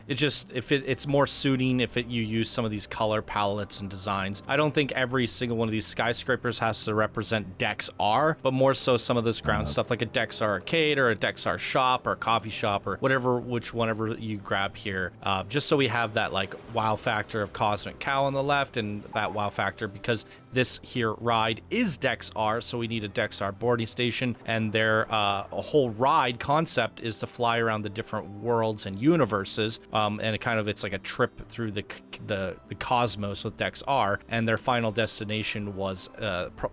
it's more suiting if you use some of these color palettes and designs. I don't think every single one of these skyscrapers has to represent Dex R, but more so some of this ground stuff like a Dex R arcade or a Dex R shop or a coffee shop or whatever you grab here. Just so we have that like wow factor of Cosmic Cow on the left and that wow factor, because this here ride is Dex R, so we need a Dex R boarding station, and their a whole ride concept is to fly around the different worlds and universes, and it's like a trip through the cosmos with Dex R, and their final destination was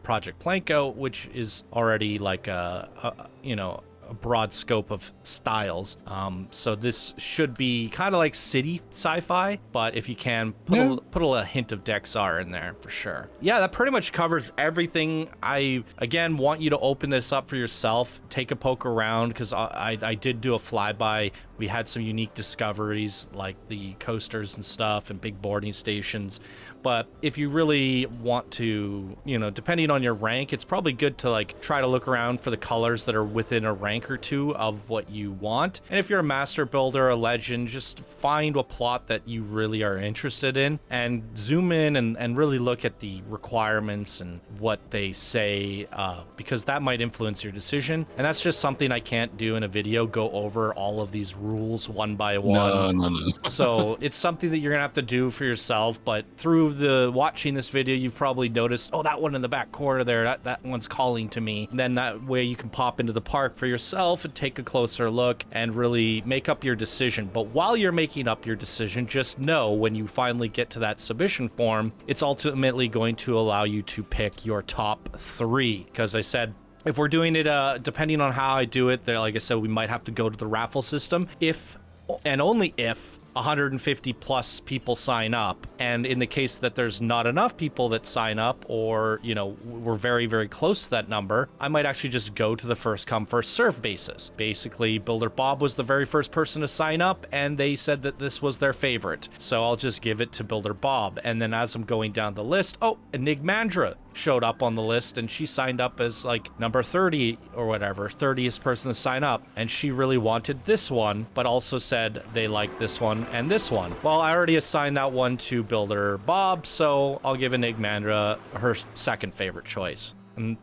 Project PlanCo, which is already like a broad scope of styles. So this should be kind of like city sci-fi, but if you can put a hint of Dex R in there for sure. Yeah, that pretty much covers everything. I again want you to open this up for yourself, take a poke around, because I did do a flyby. We had some unique discoveries like the coasters and stuff and big boarding stations. But if you really want to, depending on your rank, it's probably good to like try to look around for the colors that are within a rank or two of what you want. And if you're a master builder, a legend, just find a plot that you really are interested in and zoom in and really look at the requirements and what they say, because that might influence your decision. And that's just something I can't do in a video, go over all of these rules one by one. No. So it's something that you're gonna have to do for yourself, but through the watching this video, you've probably noticed, that one in the back corner there, that one's calling to me. And then that way you can pop into the park for yourself and take a closer look and really make up your decision. But while you're making up your decision, just know when you finally get to that submission form, it's ultimately going to allow you to pick your top 3. Because I said, if we're doing it, depending on how I do it, there, like I said, we might have to go to the raffle system if and only if 150 plus people sign up, and in the case that there's not enough people that sign up, or we're very, very close to that number, I might actually just go to the first come first serve basis. Basically, Builder Bob was the very first person to sign up, and they said that this was their favorite, so I'll just give it to Builder Bob. And then as I'm going down the list, Enigmandra showed up on the list, and she signed up as like number 30 or whatever, 30th person to sign up, and she really wanted this one, but also said they liked this one and this one. Well, I already assigned that one to Builder Bob, so I'll give Enigmandra her second favorite choice. And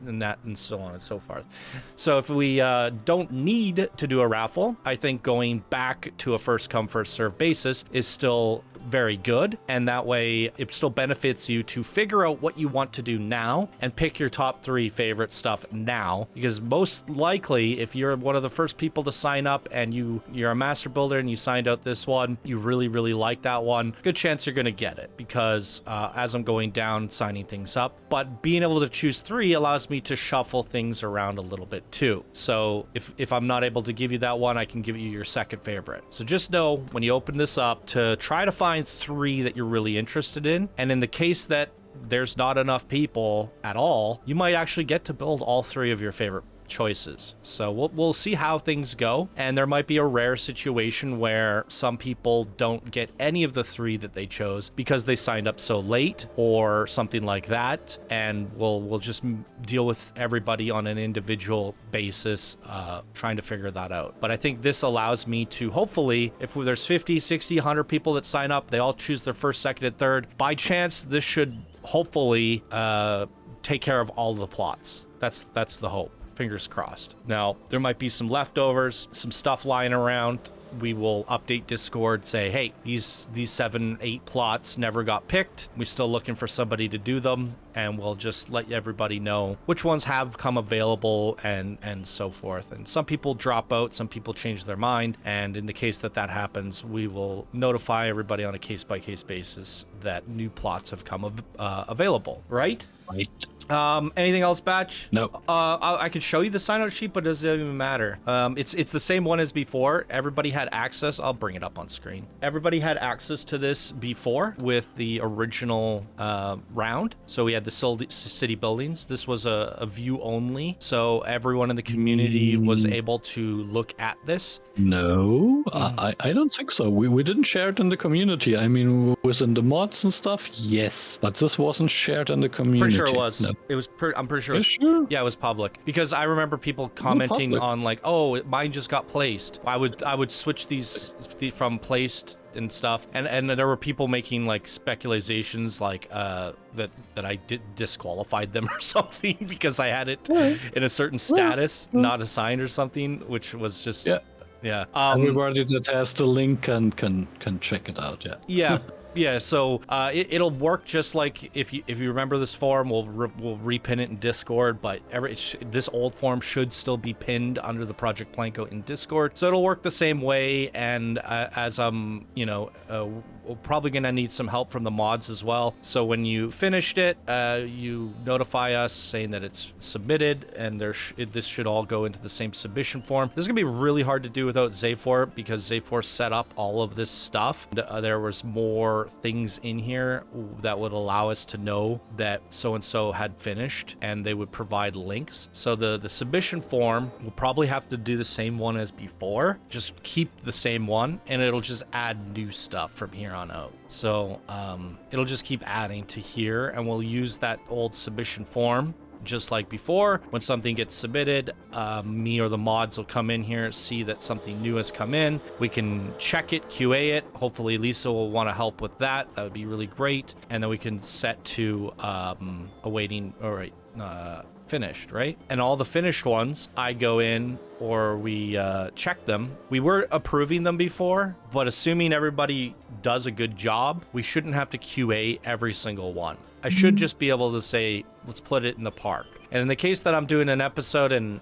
so on and so forth. So if we don't need to do a raffle, I think going back to a first come first serve basis is still very good, and that way it still benefits you to figure out what you want to do now and pick your top 3 favorite stuff now, because most likely if you're one of the first people to sign up and you're a master builder and you signed out this one, you really, really like that one, good chance you're going to get it, because as I'm going down signing things up. But being able to choose 3 allows me to shuffle things around a little bit too. So if I'm not able to give you that one, I can give you your second favorite. So just know when you open this up to try to find 3 that you're really interested in, and in the case that there's not enough people at all, you might actually get to build all 3 of your favorite choices. So we'll see how things go, and there might be a rare situation where some people don't get any of the 3 that they chose because they signed up so late or something like that, and we'll just deal with everybody on an individual basis, trying to figure that out. But I think this allows me to, hopefully, if there's 50, 60, 100 people that sign up, they all choose their first, second, and third. By chance, this should hopefully take care of all the plots. That's the hope. Fingers crossed. Now, there might be some leftovers, some stuff lying around. we will update Discord, say, hey, these 7-8 plots never got picked. We're still looking for somebody to do them, and we'll just let everybody know which ones have come available and so forth. And some people drop out, some people change their mind, and in the case that happens, we will notify everybody on a case-by-case basis that new plots have come available, right? Right. Anything else, Batch? No. I could show you the sign-out sheet, but it doesn't even matter. It's the same one as before. Everybody had access. I'll bring it up on screen. Everybody had access to this before with the original round. So we had the city buildings. This was a view only. So everyone in the community was able to look at this. No, I don't think so. We didn't share it in the community. I mean, within the mods and stuff, yes. But this wasn't shared in the community. Pretty sure it was. No. It was. I'm pretty sure. It was, sure? Yeah, it was public because I remember people commenting on like, "Oh, mine just got placed." I would switch these from placed and stuff, and there were people making like speculations like that I did disqualified them or something because I had it in a certain status, not assigned or something, which was just yeah. Everybody that has the link can check it out. Yeah. Yeah, so it'll work just like if you remember this form, we'll repin it in Discord, but this old form should still be pinned under the Project PlanCo in Discord, so it'll work the same way. And as we're probably gonna need some help from the mods as well. So when you finished it, you notify us saying that it's submitted, and this should all go into the same submission form. This is gonna be really hard to do without Zayfor because Zayfor set up all of this stuff. There was more things in here that would allow us to know that so-and-so had finished, and they would provide links. So the submission form will probably have to do the same one as before, just keep the same one, and it'll just add new stuff from here on out. So it'll just keep adding to here, and we'll use that old submission form just like before. When something gets submitted, me or the mods will come in here, see that something new has come in. We can check it, QA it. Hopefully Lisa will want to help with that. That would be really great. And then we can set to awaiting, finished, right? And all the finished ones, I go in or we check them. We were approving them before, but assuming everybody does a good job, we shouldn't have to QA every single one. I should just be able to say, let's put it in the park. And in the case that I'm doing an episode and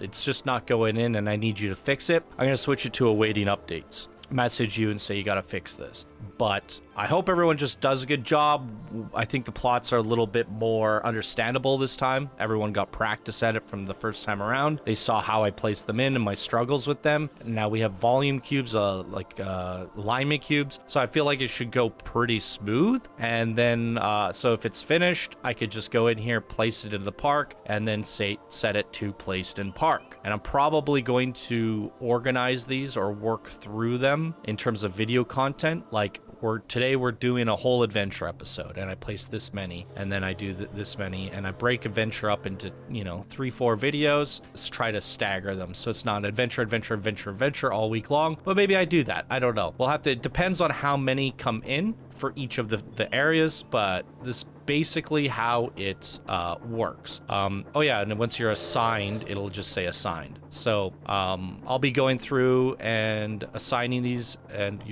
it's just not going in and I need you to fix it, I'm going to switch it to awaiting updates. Message you and say you got to fix this. But I hope everyone just does a good job. I think the plots are a little bit more understandable this time. Everyone got practice at it from the first time around. They saw how I placed them in and my struggles with them. And now we have volume cubes, alignment cubes. So I feel like it should go pretty smooth. And then, so if it's finished, I could just go in here, place it in the park, and then set it to placed in park. And I'm probably going to organize these or work through them in terms of video content. Like today we're doing a whole adventure episode, and I place this many, and then I do this many, and I break adventure up into 3-4 videos. Let's try to stagger them so it's not adventure all week long. But maybe I do that. I don't know. We'll have to. It depends on how many come in for each of the areas, but this basically how it works. And once you're assigned, it'll just say assigned. So I'll be going through and assigning these, and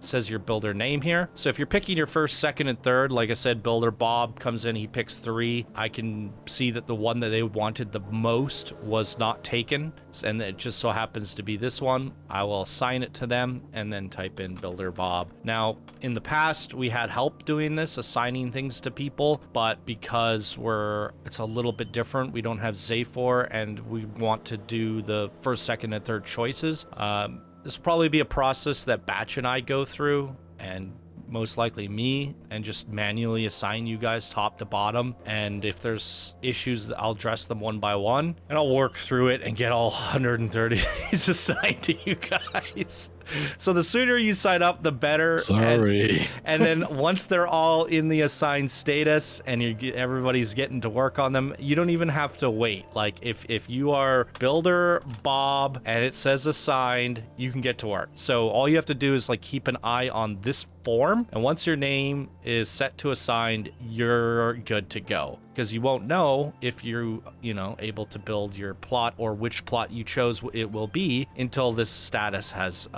says your builder name here. So if you're picking your first, second, and third, like I said, builder Bob comes in, he picks 3. I can see that the one that they wanted the most was not taken, and it just so happens to be this one. I will assign it to them and then type in builder Bob. Now, in the past, we had help doing this, assigning things to people, but because it's a little bit different, we don't have Zayfor, and we want to do the first, second, and third choices. This will probably be a process that Batch and I go through, and most likely me, and just manually assign you guys top to bottom. And if there's issues, I'll address them one by one, and I'll work through it and get all 130 assigned to you guys. So the sooner you sign up, the better. Sorry. And then once they're all in the assigned status and everybody's getting to work on them, you don't even have to wait. Like if you are builder Bob and it says assigned, you can get to work. So all you have to do is like keep an eye on this form, and once your name is set to assigned, you're good to go, because you won't know if you're able to build your plot or which plot you chose it will be until this status has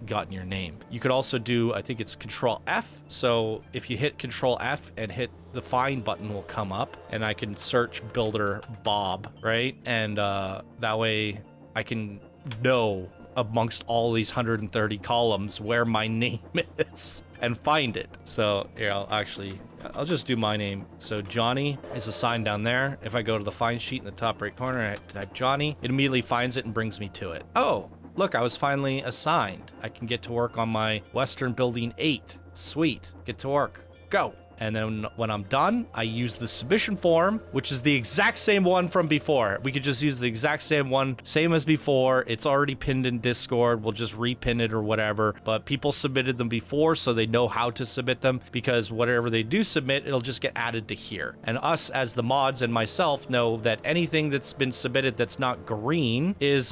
gotten your name. You could also do, I think it's Control F. So if you hit Control F and hit the find button will come up, and I can search builder Bob, right? And that way I can know amongst all these 130 columns where my name is and find it. So here, I'll just do my name. So Johnny is assigned down there. If I go to the find sheet in the top right corner and I type Johnny, it immediately finds it and brings me to it. Oh, look, I was finally assigned. I can get to work on my Western Building 8. Sweet, get to work, go. And then when I'm done, I use the submission form, which is the exact same one from before. We could just use the exact same one, same as before. It's already pinned in Discord. We'll just repin it or whatever. But people submitted them before, so they know how to submit them, because whatever they do submit, it'll just get added to here. And us as the mods and myself know that anything that's been submitted that's not green is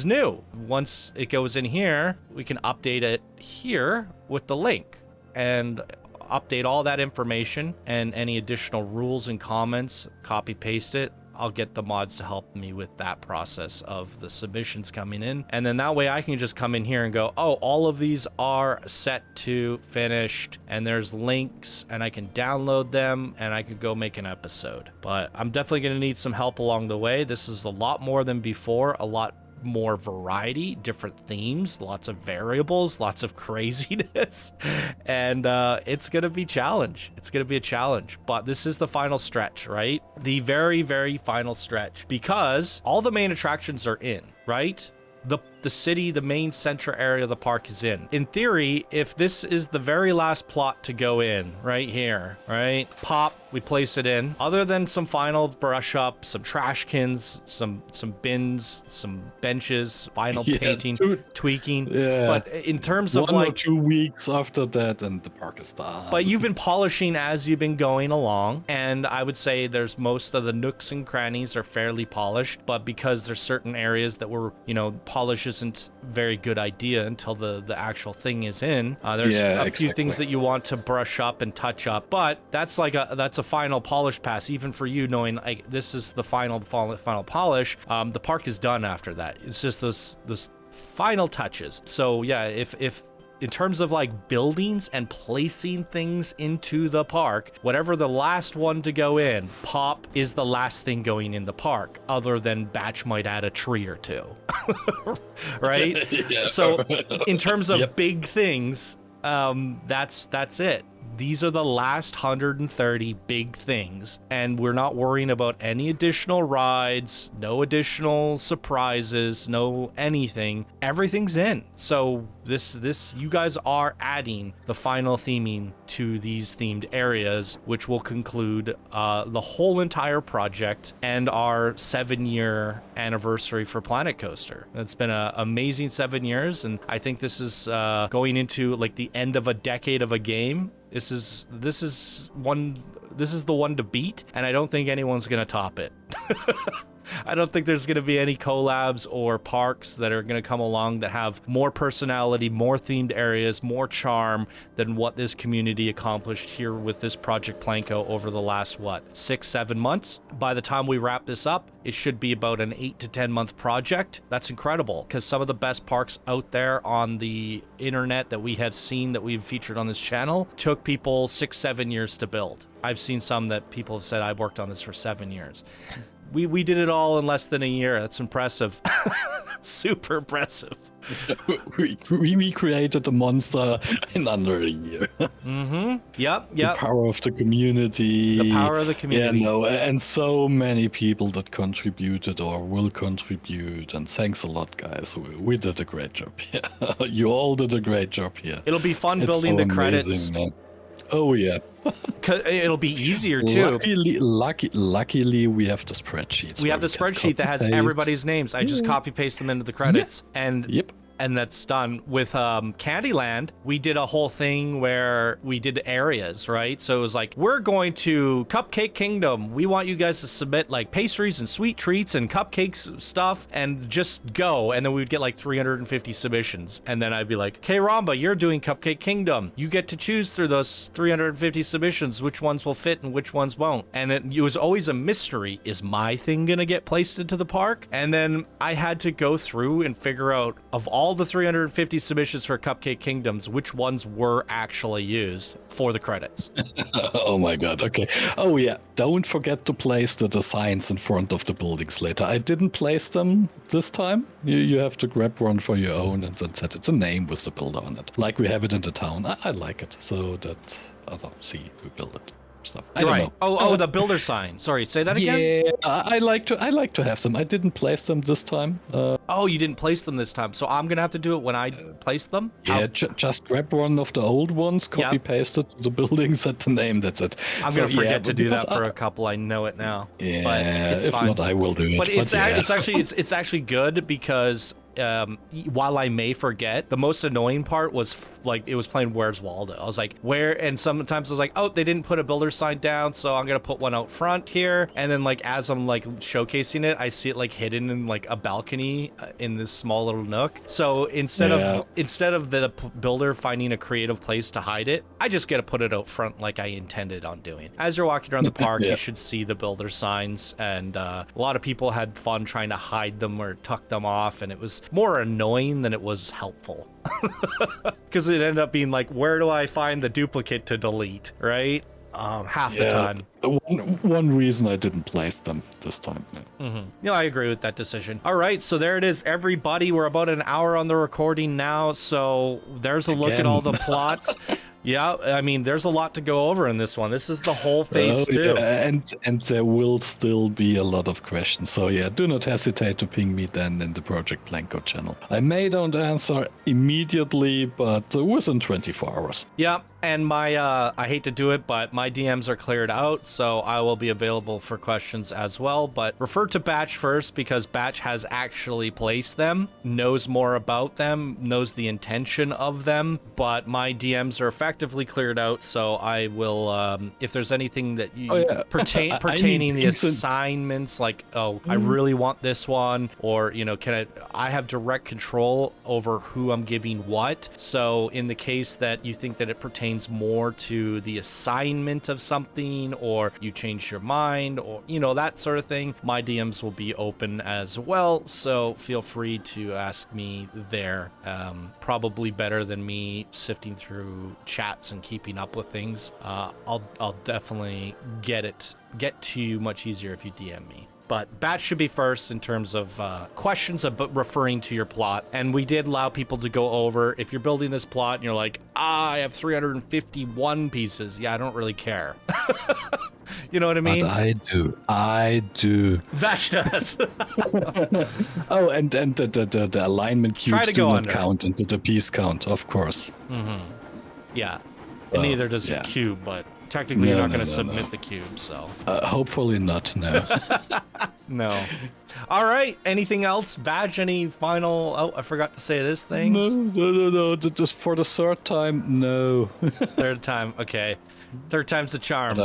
new. Once it goes in here, we can update it here with the link and update all that information, and any additional rules and comments, copy paste it. I'll get the mods to help me with that process of the submissions coming in. And then that way I can just come in here and go, oh, all of these are set to finished, and there's links, and I can download them, and I could go make an episode. But I'm definitely going to need some help along the way. This is a lot more than before, a lot more variety, different themes, lots of variables, lots of craziness, and it's gonna be a challenge. It's gonna be a challenge, but this is the final stretch, right? The very, very final stretch, because all the main attractions are in, right? The city, the main center area of the park is in. In theory, if this is the very last plot to go in, right here, right? Pop, we place it in. Other than some final brush up, some trash cans, some bins, some benches, final painting, tweaking. Yeah. But in terms of 1 or 2 weeks after that, and the park is done. But you've been polishing as you've been going along, and I would say there's most of the nooks and crannies are fairly polished, but because there's certain areas that were, polish isn't a very good idea until the actual thing is in. There's a few things that you want to brush up and touch up, but that's a final polish pass, even for you, knowing like this is the final polish. The park is done after that. It's just this final touches. So yeah, if in terms of like buildings and placing things into the park, whatever the last one to go in, Pop is the last thing going in the park, other than Batch might add a tree or two. Right? Yeah. So in terms of big things, that's it. These are the last 130 big things, and we're not worrying about any additional rides, no additional surprises, no anything. Everything's in. So this you guys are adding the final theming to these themed areas, which will conclude the whole entire project and our 7-year anniversary for Planet Coaster. It's been an amazing 7 years, and I think this is going into like the end of a decade of a game. This is the one to beat, and I don't think anyone's gonna top it. I don't think there's going to be any collabs or parks that are going to come along that have more personality, more themed areas, more charm than what this community accomplished here with this Project PlanCo over the last, 6-7 months? By the time we wrap this up, it should be about an 8 to 10 month project. That's incredible, because some of the best parks out there on the internet that we have seen, that we've featured on this channel, took people 6-7 years to build. I've seen some that people have said, I worked on this for 7 years. We did it all in less than a year. That's impressive. Super impressive. We created a monster in under a year. Mm-hmm. Yep. The power of the community. The power of the community. Yeah, no, and so many people that contributed or will contribute. And thanks a lot, guys. We did a great job here. You all did a great job here. It'll be fun building the credits. Oh yeah. It'll be easier too. Luckily, we have the spreadsheet. We have the spreadsheet that has everybody's names. I just copy paste them into the credits, and and that's done. With Candyland, we did a whole thing where we did areas, right? So it was like, we're going to Cupcake Kingdom. We want you guys to submit like pastries and sweet treats and cupcakes stuff and just go. And then we'd get like 350 submissions. And then I'd be like, okay, Ramba, you're doing Cupcake Kingdom. You get to choose through those 350 submissions which ones will fit and which ones won't. And it was always a mystery. Is my thing gonna get placed into the park? And then I had to go through and figure out, of all the 350 submissions for Cupcake Kingdoms, which ones were actually used for the credits. Oh my god, okay. Oh yeah, don't forget to place the signs in front of the buildings later. I didn't place them this time. You have to grab one for your own and then set it's a name with the builder on it. Like we have it in the town. I like it, so that other see we build it. Stuff. I don't know. Oh, the builder sign. Sorry, say that again. Yeah, I like to have them. I didn't place them this time. Oh, you didn't place them this time, so I'm gonna have to do it when I place them. Yeah, just grab one of the old ones, copy paste it to the building, set the name. That's it. I'm gonna forget to do that for a couple. I know it now. Yeah, but it's if fine. not, I will do it. But it's actually good because while I may forget, the most annoying part was like it was playing Where's Waldo. I was like, where? And sometimes I was like, oh, they didn't put a builder sign down, so I'm gonna put one out front here. And then like as I'm like showcasing it, I see it like hidden in like a balcony in this small little nook. So instead of the builder finding a creative place to hide it, I just get to put it out front like I intended on doing. As you're walking around the park, you should see the builder signs, and a lot of people had fun trying to hide them or tuck them off, and it was more annoying than it was helpful. Because it ended up being like, where do I find the duplicate to delete, right? Half the time. One reason I didn't place them this time. Yeah, I agree with that decision. All right, so there it is, everybody. We're about an hour on the recording now, so there's a look at all the plots. Yeah, I mean, there's a lot to go over in this one. This is the whole phase 2. Yeah, and there will still be a lot of questions. So yeah, do not hesitate to ping me then in the Project PlanCo channel. I may don't answer immediately, but within 24 hours. Yeah, and my, I hate to do it, but my DMs are cleared out, so I will be available for questions as well. But refer to Batch first, because Batch has actually placed them, knows more about them, knows the intention of them, but my DMs are effectively cleared out, so I will, if there's anything that you pertaining the assignments, like, I really want this one, or, you know, I have direct control over who I'm giving what. So in the case that you think that it pertains more to the assignment of something, or you change your mind, or, you know, that sort of thing, my DMs will be open as well, so feel free to ask me there. Probably better than me sifting through chats and keeping up with things. I'll definitely get to you much easier if you DM me. But Batch should be first in terms of questions about referring to your plot. And we did allow people to go over, if you're building this plot and you're like, I have 351 pieces. Yeah, I don't really care. You know what I mean? But I do. That does. Oh, and the alignment cubes do not count into the piece count, of course. Yeah. And neither does a cube, but technically you're not going to submit the cube, so. Hopefully not, no. No. All right. Anything else? Badge, any final... Oh, I forgot to say this thing. No. Just for the third time, no. Third time, okay. Third time's the charm.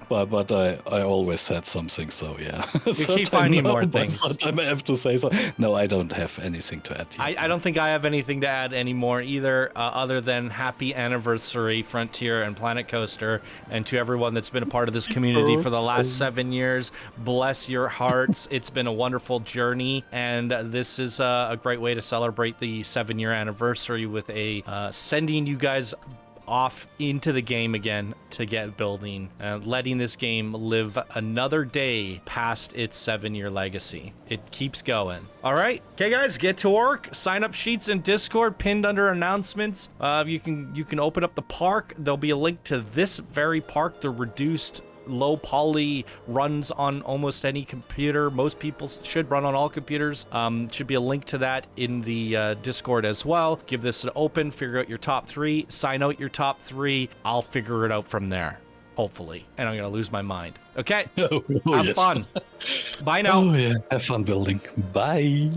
But I always said something, so yeah. You keep finding more things. Sometimes I have to say so. No, I don't have anything to add. I don't think I have anything to add anymore either, other than happy anniversary, Frontier and PlanCoaster, and to everyone that's been a part of this community for the last 7 years. Bless your hearts. It's been a wonderful journey, and this is a great way to celebrate the 7-year anniversary with a sending you guys off into the game again to get building, letting this game live another day past its 7-year legacy. It keeps going. All right, okay guys, get to work. Sign up sheets in Discord pinned under announcements. You can open up the park. There'll be a link to this very park, the reduced low poly, runs on almost any computer. Most people should run on all computers. Should be a link to that in the Discord as well. Give this an open, figure out your top 3, sign out your top 3. I'll figure it out from there, hopefully. And I'm going to lose my mind. Okay? Have fun. Bye now. Oh, yeah. Have fun building. Bye.